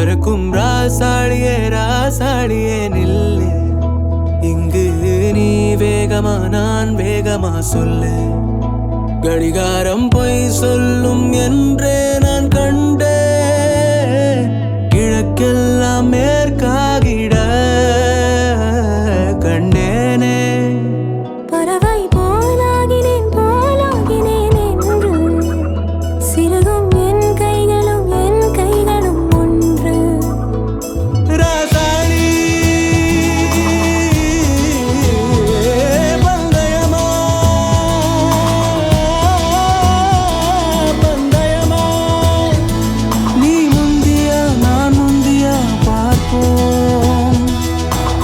பறக்கும் ராசாடியே ராசாடியே நில்லு. இங்கு நீ வேகமா நான் வேகமா சொல்லு. கடிகாரம் பொய் சொல்லும் என்றே நான் கண்டே. கிழக்கெல்லாம் மேற்காகிட கண்டேனே. பறவை போலாகினேன் போலாகினேன் என்று சிறகும் என் கைகளும் ஒன்று. ராசாடி பந்தயமா பந்தயமா. நீ முந்தியா நான் முந்தியா பார்ப்போம்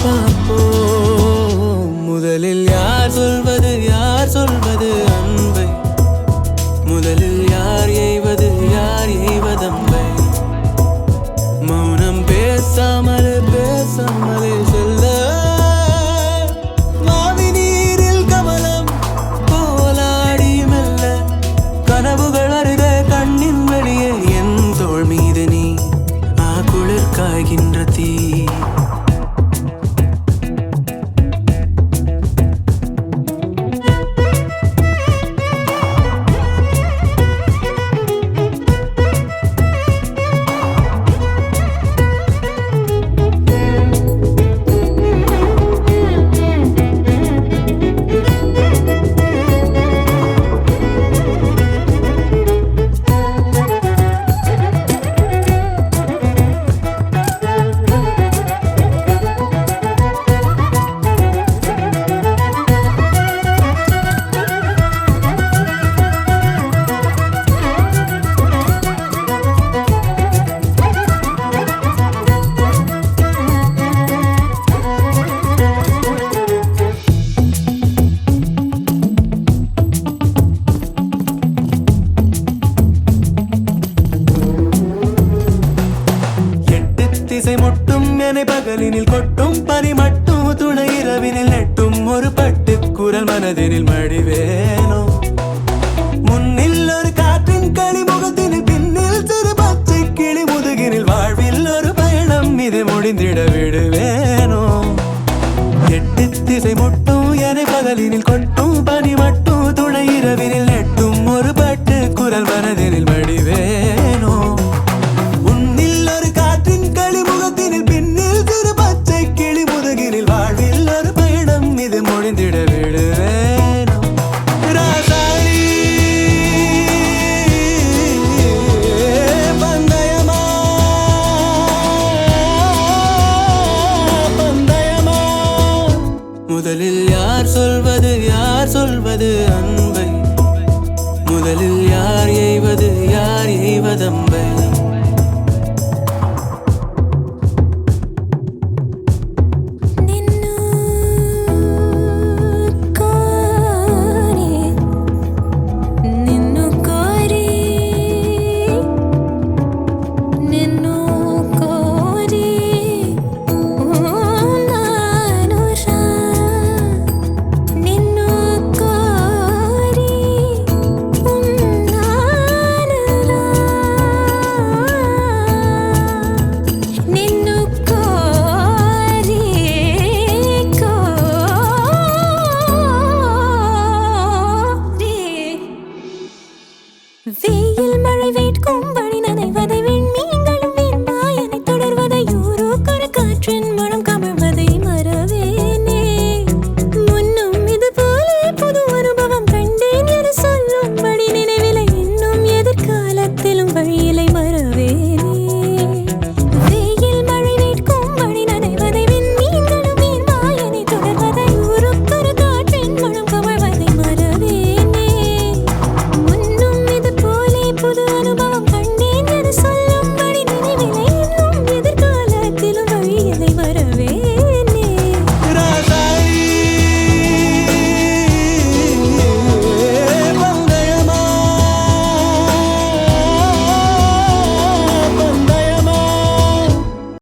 பார்ப்போம். முதலில் யார் சொல்வது அன்பை? முதலில் யார் எய்வது அம்பை? மௌனம் பேசாமலே சொல்ல. மாவி நீரில் கமலம் போலாடி மெல்ல. கனவுகள் அருக கண்ணின் வெளியே என் தோள் மீது நீ குளிர் காய்கின்ற தீ. திசை முட்டும் என பகலினில் கொட்டும் பனி மட்டும் துணை இரவினில் நெட்டும் ஒரு பட்டு குரல் மனதினில் மடிவேனோ. முன்னில் ஒரு காற்றின் களிமுகத்தினில் பின்னில் சிறு பச்சை கிளி முதுகினில் வாழ்வில் ஒரு பயணம் இது முடிந்திட விடுவேனோ. எட்டு திசை முட்டும் என பகலினில் கொட்டும் பனி மட்டும் துணை இரவினில் நெட்டும் ஒரு பட்டு குரல் மனதினில் மடிவேனோ. முதலில் யார்